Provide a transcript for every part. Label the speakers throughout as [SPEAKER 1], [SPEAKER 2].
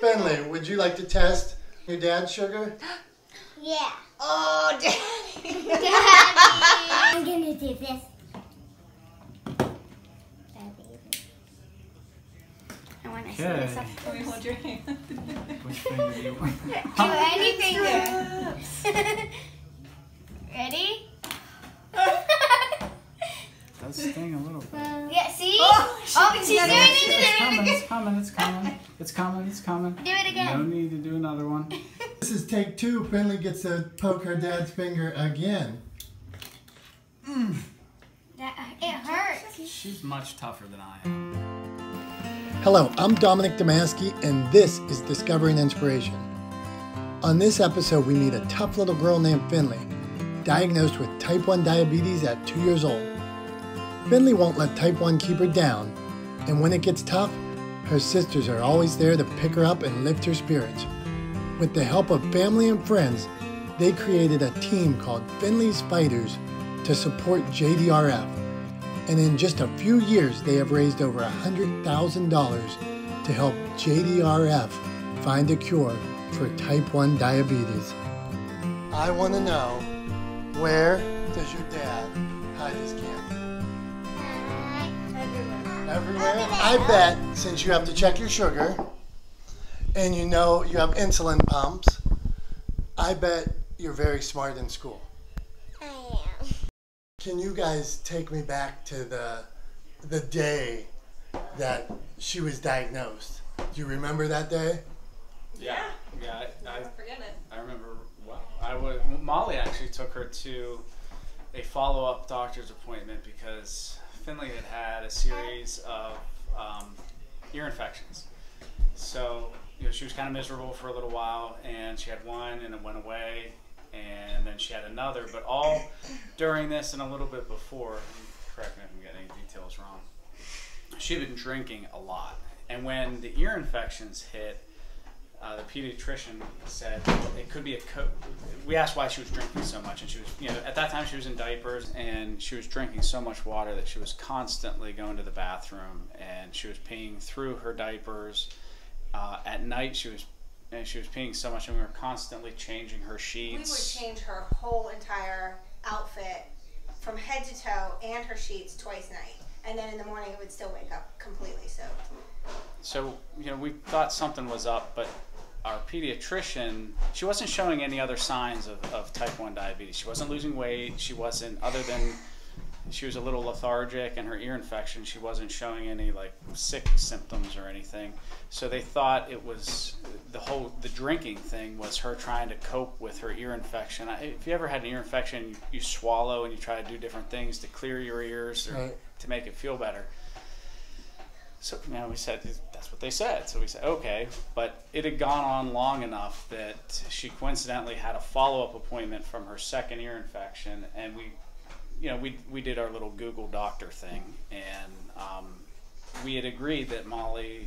[SPEAKER 1] Finley, would you like to test your dad's sugar?
[SPEAKER 2] Yeah.
[SPEAKER 3] Oh, Daddy.
[SPEAKER 2] Daddy. I'm gonna do this. I want to see this up close.
[SPEAKER 3] Let me hold your hand.
[SPEAKER 4] Which finger do you want?
[SPEAKER 2] Do any finger. Ready?
[SPEAKER 4] Does sting a little bit.
[SPEAKER 2] Yeah, see?
[SPEAKER 3] Oh,
[SPEAKER 2] she's doing it.
[SPEAKER 4] It's coming, it's coming, it's coming, it's coming.
[SPEAKER 2] Do it again.
[SPEAKER 4] No need to do another one.
[SPEAKER 1] This is take 2. Finley gets to poke her dad's finger again.
[SPEAKER 2] It hurts.
[SPEAKER 4] She's much tougher than I am.
[SPEAKER 1] Hello, I'm Dominic Damaski, and this is Discovering Inspiration. On this episode, we meet a tough little girl named Finley, diagnosed with type 1 diabetes at 2 years old. Finley won't let type 1 keep her down, and when it gets tough, her sisters are always there to pick her up and lift her spirits. With the help of family and friends, they created a team called Finley's Fighters to support JDRF. And in just a few years, they have raised over $100,000 to help JDRF find a cure for type 1 diabetes. I want to know, where does your dad hide his candy? Everywhere? I bet, since you have to check your sugar, and you know you have insulin pumps, I bet you're very smart in school.
[SPEAKER 2] I am.
[SPEAKER 1] Can you guys take me back to the day that she was diagnosed? Do you remember that day?
[SPEAKER 4] Yeah,
[SPEAKER 3] I forget it.
[SPEAKER 4] I remember well. Molly actually took her to a follow-up doctor's appointment because Finley had a series of ear infections. So, she was kind of miserable for a little while, and she had one, and it went away, and then she had another, but all during this and a little bit before, correct me if I'm getting any details wrong, she'd been drinking a lot. And when the ear infections hit, the pediatrician said it could be we asked why she was drinking so much, and she was, at that time she was in diapers, and she was drinking so much water that she was constantly going to the bathroom, and she was peeing through her diapers. At night she was peeing so much, and we were constantly changing her sheets.
[SPEAKER 3] We would change her whole entire outfit from head to toe and her sheets twice a night. And then in the morning it would still wake up completely soaked.
[SPEAKER 4] So, we thought something was up, but our pediatrician, she wasn't showing any other signs of type 1 diabetes. She wasn't losing weight. She wasn't, other than she was a little lethargic, and her ear infection, she wasn't showing any sick symptoms or anything. So they thought it was the drinking thing was her trying to cope with her ear infection. If you ever had an ear infection, you swallow and you try to do different things to clear your ears or to make it feel better. So we said, that's what they said. So we said, okay. But it had gone on long enough that she coincidentally had a follow-up appointment from her second ear infection, and we did our little Google doctor thing, and we had agreed that Molly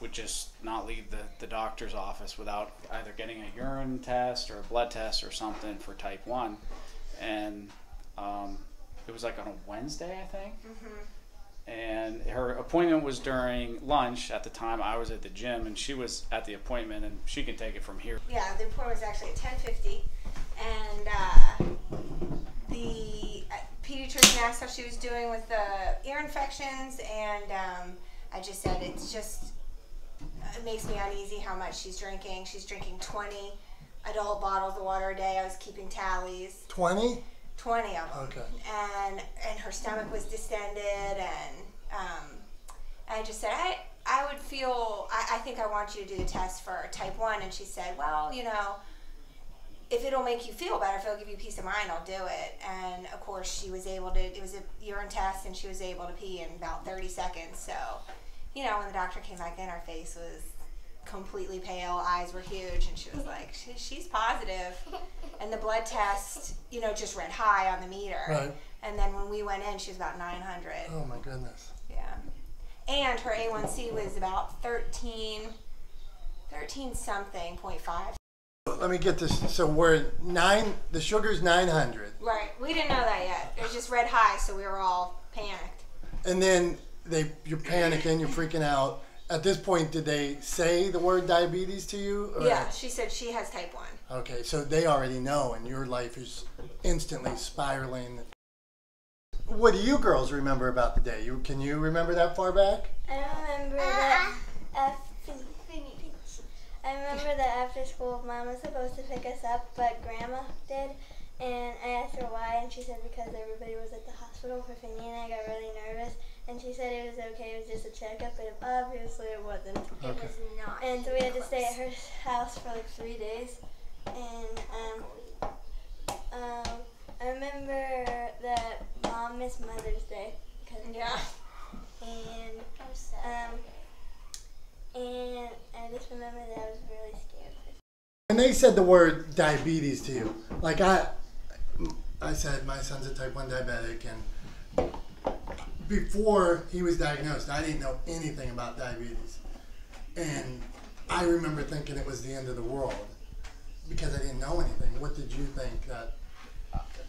[SPEAKER 4] would just not leave the doctor's office without either getting a urine test or a blood test or something for type 1. And it was on a Wednesday, I think. Mm-hmm. And her appointment was during lunch. At the time, I was at the gym, and she was at the appointment, and she can take it from here.
[SPEAKER 3] Yeah, the appointment was actually at 10:50, and the pediatrician asked how she was doing with the ear infections, and I just said it makes me uneasy how much she's drinking. She's drinking 20 adult bottles of water a day. I was keeping tallies.
[SPEAKER 1] 20?
[SPEAKER 3] 20 of them.
[SPEAKER 1] Okay.
[SPEAKER 3] And her stomach was distended, and I just said, I would feel, I think I want you to do the test for type 1. And she said, well, if it'll make you feel better, if it'll give you peace of mind, I'll do it. And of course she was able to, it was a urine test, and she was able to pee in about 30 seconds. So, when the doctor came back in, her face was completely pale, eyes were huge, and she was like, she's positive. And the blood test, just read high on the meter.
[SPEAKER 1] Right.
[SPEAKER 3] And then when we went in, she was about 900.
[SPEAKER 1] Oh my goodness.
[SPEAKER 3] Yeah. And her A1C was about 13 something, 0.5.
[SPEAKER 1] Let me get this. So the sugar's 900.
[SPEAKER 3] Right. We didn't know that yet. It was just read high, so we were all panicked.
[SPEAKER 1] And then you're panicking, you're freaking out. at this point, did they say the word diabetes to you? Or?
[SPEAKER 3] Yeah, she said she has type 1.
[SPEAKER 1] Okay, so they already know, and your life is instantly spiraling. What do you girls remember about the day? Can you remember that far back?
[SPEAKER 2] I remember that after school, Mom was supposed to pick us up, but Grandma did. And I asked her why, and she said because everybody was at the hospital for Finley, and I got really nervous. And she said it was okay, it was just a checkup, but obviously it wasn't.
[SPEAKER 1] Okay.
[SPEAKER 2] It was not. And so we had to stay at her house for like 3 days. And I remember that Mom missed Mother's Day.
[SPEAKER 3] Yeah.
[SPEAKER 2] And and I just remember that I was really scared.
[SPEAKER 1] When they said the word diabetes to you, like I said my son's a type 1 diabetic, and before he was diagnosed, I didn't know anything about diabetes. And I remember thinking it was the end of the world because I didn't know anything. What did you think that?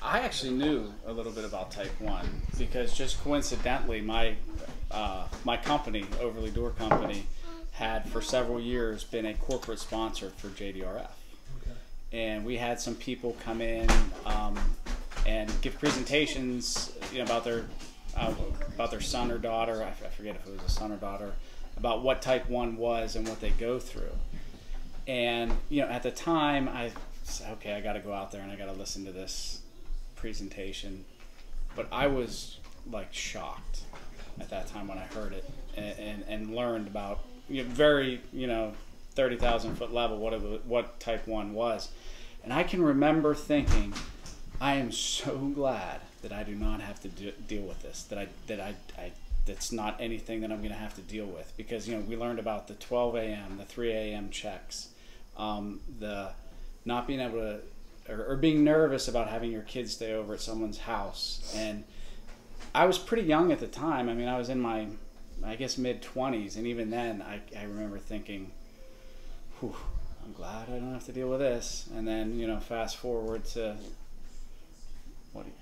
[SPEAKER 4] I actually knew a little bit about type 1 because just coincidentally my company, Overly Door Company, had for several years been a corporate sponsor for JDRF. Okay. And we had some people come in and give presentations, about their son or daughter. I forget if it was a son or daughter, about what type 1 was and what they go through. And at the time I said, okay, I got to go out there and I got to listen to this presentation. But I was like shocked at that time when I heard it and learned about very 30,000 foot level what type 1 was. And I can remember thinking, I am so glad that I do not have to deal with this, that's not anything that I'm going to have to deal with, because we learned about the 12 a.m., the 3 a.m. checks, the not being able to, or being nervous about having your kids stay over at someone's house. And I was pretty young at the time. I mean, I was in my, I guess, mid-20s, and even then I remember thinking, whew, I'm glad I don't have to deal with this. And then fast forward to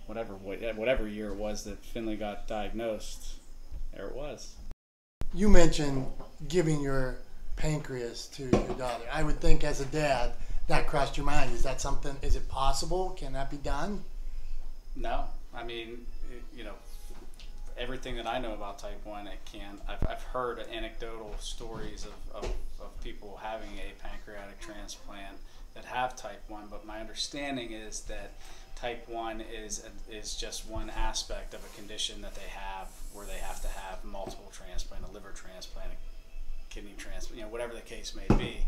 [SPEAKER 4] whatever year it was that Finley got diagnosed, there it was.
[SPEAKER 1] You mentioned giving your pancreas to your daughter. I would think as a dad that crossed your mind. Is that something, is it possible? Can that be done?
[SPEAKER 4] No. I mean, everything that I know about type 1, it can. I've heard anecdotal stories of people having a pancreatic transplant that have type 1, but my understanding is that type 1 is just one aspect of a condition that they have, where they have to have multiple transplant, a liver transplant, a kidney transplant, whatever the case may be.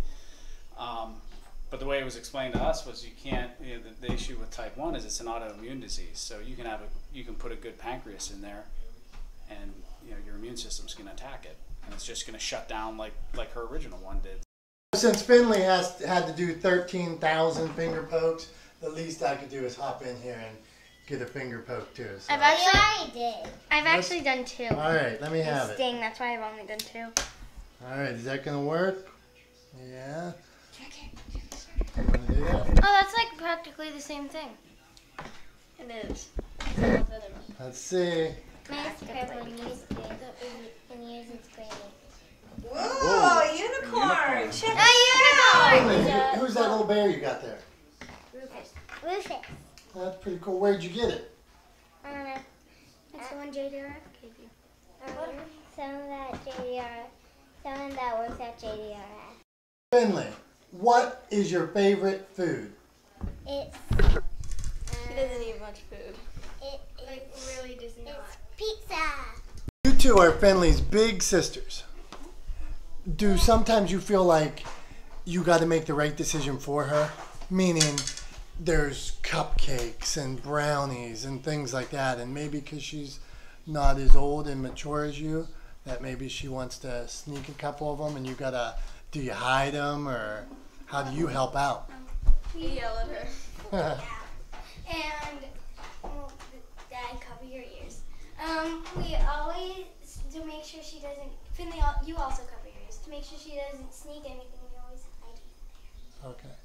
[SPEAKER 4] But the way it was explained to us was you can't. The issue with type 1 is it's an autoimmune disease, so you can put a good pancreas in there, and your immune system's going to attack it, and it's just going to shut down like her original one did.
[SPEAKER 1] Since Finley had to do 13,000 finger pokes, the least I could do is hop in here and get a finger poke too. So.
[SPEAKER 2] I've actually done 2.
[SPEAKER 1] All right, let me have it.
[SPEAKER 2] Sting. That's why I've only done 2.
[SPEAKER 1] All right, is that going to work? Yeah.
[SPEAKER 2] Oh, that's like practically the same thing. It is.
[SPEAKER 1] Let's see.
[SPEAKER 3] Whoa, unicorn! Check
[SPEAKER 1] Who's that little bear you got there?
[SPEAKER 2] Rufus.
[SPEAKER 1] That's pretty cool. Where'd you get it?
[SPEAKER 2] I don't know. It's the one JDRF gave you. Someone that works at JDRF.
[SPEAKER 1] Finley, what is your favorite food?
[SPEAKER 2] It's.
[SPEAKER 5] She doesn't eat much food.
[SPEAKER 2] It really does not. It's pizza.
[SPEAKER 1] You two are Finley's big sisters. Do sometimes you feel like you got to make the right decision for her? Meaning there's cupcakes and brownies and things like that, and maybe because she's not as old and mature as you, that maybe she wants to sneak a couple of them, and you gotta, do you hide them, or how do you help out?
[SPEAKER 5] We yell at her.
[SPEAKER 2] And Dad, cover your ears. We always, to make sure she doesn't, Finley, you also cover your ears. To make sure she doesn't sneak anything, we always hide it.
[SPEAKER 1] Okay.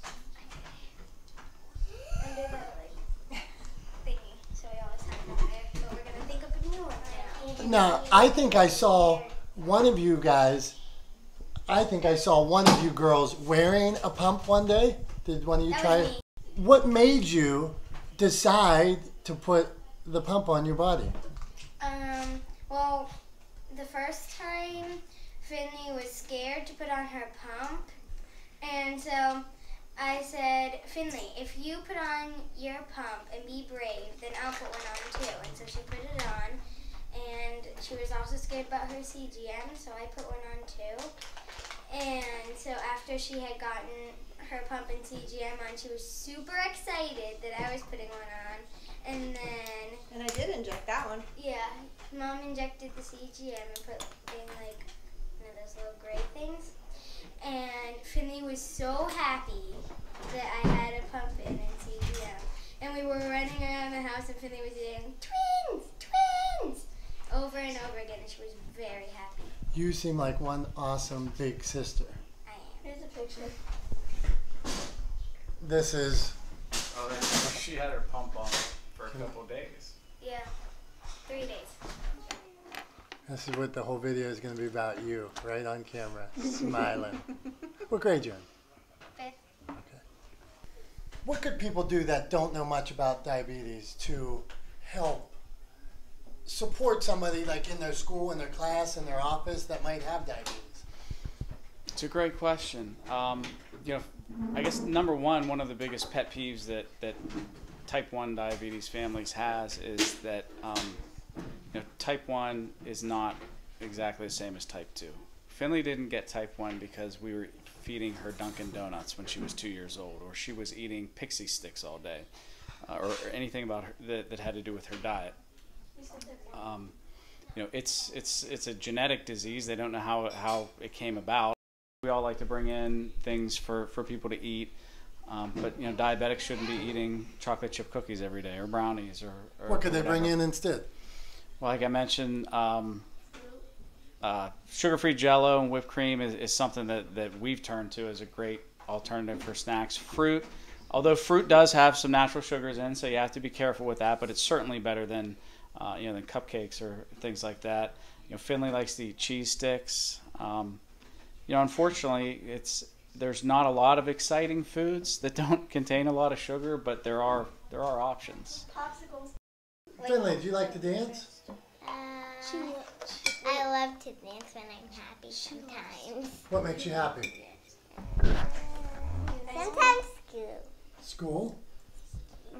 [SPEAKER 2] Under the thingy, so we always hide it there. But we're gonna think of a new one now.
[SPEAKER 1] Now, I think I saw one of you guys I think I saw one of you girls wearing a pump one day. Did one of you
[SPEAKER 2] That
[SPEAKER 1] try
[SPEAKER 2] was
[SPEAKER 1] it?
[SPEAKER 2] me.
[SPEAKER 1] What made you decide to put the pump on your body?
[SPEAKER 2] Well, the first time Finley was scared to put on her pump, and so I said, Finley, if you put on your pump and be brave, then I'll put one on too. And so she put it on, and she was also scared about her CGM, so I put one on too. And so after she had gotten her pump and CGM on, she was super excited that I was putting one on. And then...
[SPEAKER 3] And I did inject that one.
[SPEAKER 2] Yeah, Mom injected the CGM and put in like one of those little gray things. And Finley was so happy that I had a pump in and CGM. And we were running around the house and Finley was saying, twins, twins, over and over again. And she was very happy.
[SPEAKER 1] You seem like one awesome big sister.
[SPEAKER 2] I am.
[SPEAKER 5] Here's a picture.
[SPEAKER 1] This is...
[SPEAKER 4] Oh, she had her pump on for a couple days.
[SPEAKER 2] Yeah, 3 days.
[SPEAKER 1] This is what the whole video is going to be about, you, right on camera, smiling. What grade you in?
[SPEAKER 2] 5th.
[SPEAKER 1] Okay. What could people do that don't know much about diabetes to help support somebody like in their school, in their class, in their office that might have diabetes?
[SPEAKER 4] It's a great question. You know, I guess number one of the biggest pet peeves that type 1 diabetes families has is that you know, type 1 is not exactly the same as type 2. Finley didn't get type 1 because we were feeding her Dunkin' Donuts when she was 2 years old, or she was eating pixie sticks all day, or anything about her that had to do with her diet. You know, it's a genetic disease. They don't know how it came about. We all like to bring in things for people to eat, but you know, diabetics shouldn't be eating chocolate chip cookies every day or brownies or
[SPEAKER 1] What could they
[SPEAKER 4] whatever.
[SPEAKER 1] bring in instead?
[SPEAKER 4] Well, like I mentioned, sugar-free Jell-O and whipped cream is something that we've turned to as a great alternative for snacks. Fruit, although fruit does have some natural sugars in, so you have to be careful with that, but it's certainly better than you know, than cupcakes or things like that. You know, Finley likes to eat cheese sticks. You know, unfortunately, there's not a lot of exciting foods that don't contain a lot of sugar, but there are options.
[SPEAKER 2] Popsicles.
[SPEAKER 1] Finley, do you like to dance?
[SPEAKER 6] I love to dance when I'm happy sometimes.
[SPEAKER 1] What makes you happy?
[SPEAKER 6] Sometimes school.
[SPEAKER 1] School?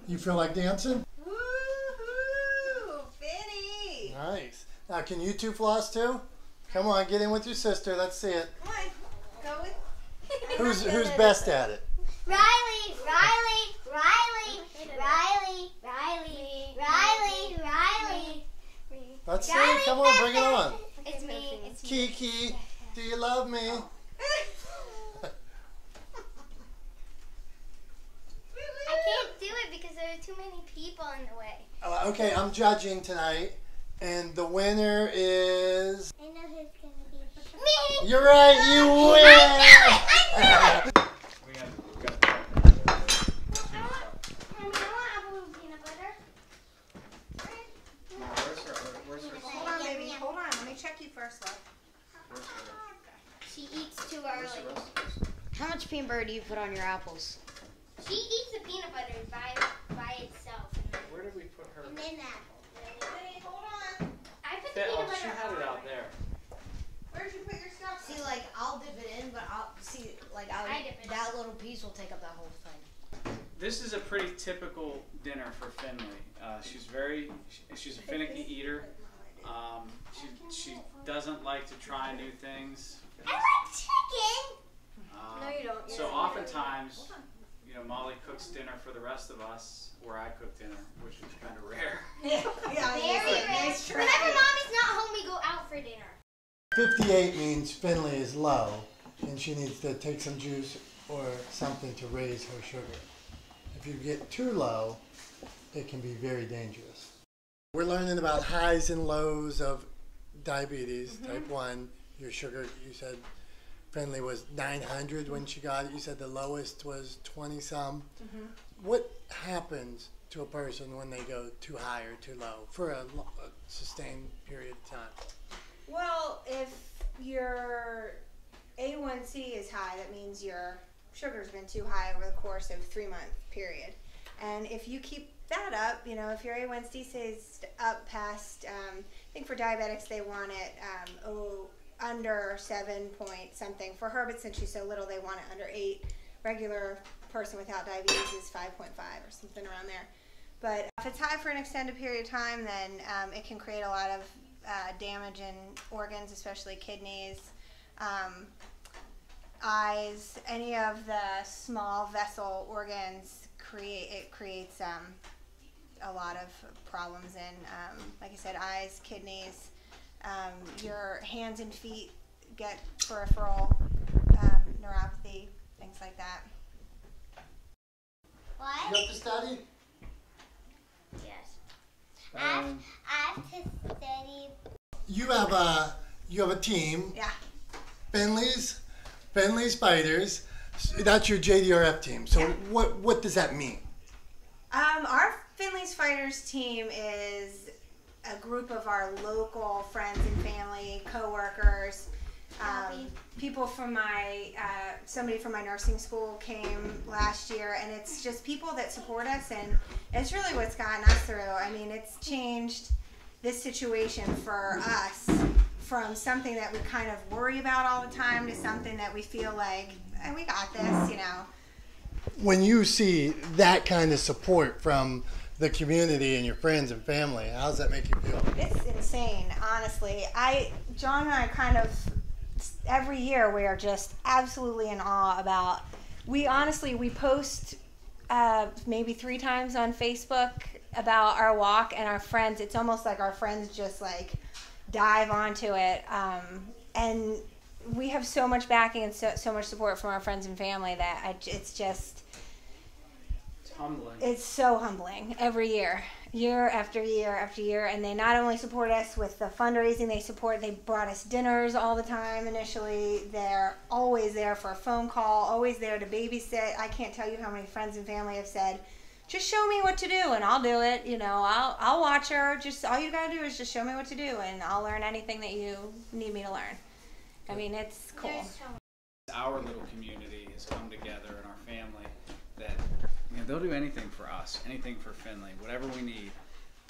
[SPEAKER 1] You feel like dancing?
[SPEAKER 3] Woohoo! Finny!
[SPEAKER 1] Nice. Now, can you two floss too? Come on, get in with your sister. Let's see it.
[SPEAKER 3] Come on, go with.
[SPEAKER 1] Who's best at it?
[SPEAKER 6] Riley, Riley, Riley, Riley, Riley, Riley, Riley.
[SPEAKER 1] Let's see it. Come on, bring it on.
[SPEAKER 2] It's me. It's me.
[SPEAKER 1] Kiki, do you love me?
[SPEAKER 2] I can't do it because there are too many people in the way.
[SPEAKER 1] Okay, I'm judging tonight, and the winner is...
[SPEAKER 6] I know who's gonna be me.
[SPEAKER 1] You're right, you win!
[SPEAKER 4] We got
[SPEAKER 2] I want apple and peanut butter.
[SPEAKER 3] Hold on, baby. Hold on. Let me check you first, love.
[SPEAKER 2] She eats too early.
[SPEAKER 5] How much peanut butter do you put on your apples?
[SPEAKER 2] She eats the peanut butter by itself.
[SPEAKER 4] Where did we put her?
[SPEAKER 6] And then apple.
[SPEAKER 3] Hey, hold on.
[SPEAKER 2] I put the peanut
[SPEAKER 4] Oh,
[SPEAKER 2] butter
[SPEAKER 4] she had it
[SPEAKER 2] on.
[SPEAKER 4] out there.
[SPEAKER 3] Where'd you put your stuff?
[SPEAKER 5] See, like, I'll dip it in, but I'll see, like,
[SPEAKER 2] I dip it in.
[SPEAKER 5] that little piece will take up that whole thing.
[SPEAKER 4] This is a pretty typical dinner for Finley. She's a finicky eater. She doesn't like to try new things.
[SPEAKER 6] I like chicken.
[SPEAKER 2] No, you don't.
[SPEAKER 4] So oftentimes, you know, Molly cooks dinner for the rest of us, where I cook dinner, which is kind of rare.
[SPEAKER 3] Yeah,
[SPEAKER 2] Very rare.
[SPEAKER 3] nice try.
[SPEAKER 2] Whenever Mommy's not home, we go out for dinner.
[SPEAKER 1] 58 means Finley is low, and she needs to take some juice or something to raise her sugar. If you get too low, it can be very dangerous. We're learning about highs and lows of diabetes, type 1. Your sugar, you said Finley was 900 when she got it. You said the lowest was 20-some. What happens to a person when they go too high or too low for a sustained period of time?
[SPEAKER 3] Well, if your A1C is high, that means your sugar's been too high over the course of a 3-month period. And if you keep that up, you know, if your A1C stays up past, I think for diabetics they want it under 7 point something. For her, but since she's so little, they want it under 8. Regular person without diabetes is 5.5 or something around there. But if it's high for an extended period of time, then it can create a lot of damage in organs, especially kidneys, eyes, any of the small vessel organs. Creates a lot of problems in, like I said, eyes, kidneys. Your hands and feet get peripheral neuropathy, things like that.
[SPEAKER 6] What?
[SPEAKER 1] You have to study?
[SPEAKER 6] Yes. I have to study.
[SPEAKER 1] You have a team.
[SPEAKER 3] Yeah.
[SPEAKER 1] Finley's Fighters. That's your JDRF team. So
[SPEAKER 3] Yeah.
[SPEAKER 1] what does that mean?
[SPEAKER 3] Our Finley's Fighters team is a group of our local friends and family, co-workers, people from somebody from my nursing school came last year, and it's just people that support us, and it's really what's gotten us through. I mean, it's changed this situation for us from something that we kind of worry about all the time to something that we feel like, we got this, you know.
[SPEAKER 1] When you see that kind of support from the community and your friends and family, how does that make you feel?
[SPEAKER 3] It's insane, honestly. John and I kind of, every year we are just absolutely in awe about, we post maybe 3 times on Facebook about our walk, and our friends, it's almost like our friends just like dive onto it. And we have so much backing and so much support from our friends and family that it's just,
[SPEAKER 4] It's humbling.
[SPEAKER 3] it's so humbling every year after year after year. And they not only support us with the fundraising, they brought us dinners all the time initially. They're always there for a phone call, always there to babysit. I can't tell you how many friends and family have said, just show me what to do and I'll do it. You know, I'll watch her. Just all you gotta do is just show me what to do, and I'll learn anything that you need me to learn. I mean, it's cool.
[SPEAKER 4] Our little community has come together in our family that, you know, they'll do anything for us, anything for Finley, whatever we need.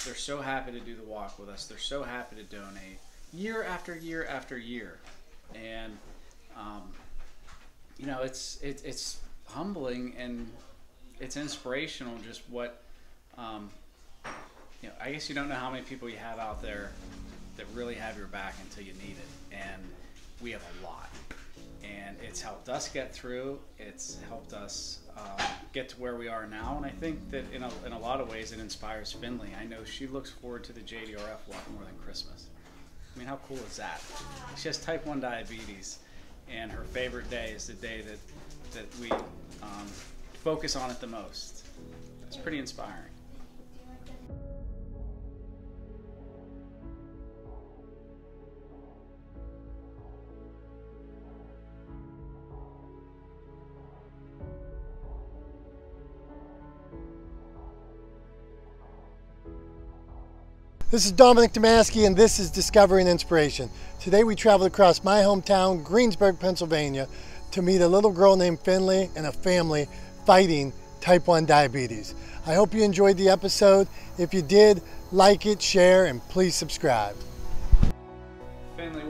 [SPEAKER 4] They're so happy to do the walk with us. They're so happy to donate year after year after year. And, you know, it's humbling and it's inspirational just what, you know, I guess you don't know how many people you have out there that really have your back until you need it. And we have a lot. And it's helped us get through. It's helped us get to where we are now. And I think that in a lot of ways it inspires Finley. I know she looks forward to the JDRF walk more than Christmas. I mean, how cool is that? She has type 1 diabetes, and her favorite day is the day that we focus on it the most. It's pretty inspiring.
[SPEAKER 1] This is Dominic Damaski, and this is Discovering Inspiration. Today we traveled across my hometown, Greensburg, Pennsylvania, to meet a little girl named Finley and a family fighting type 1 diabetes. I hope you enjoyed the episode. If you did, like it, share, and please subscribe.
[SPEAKER 4] Finley,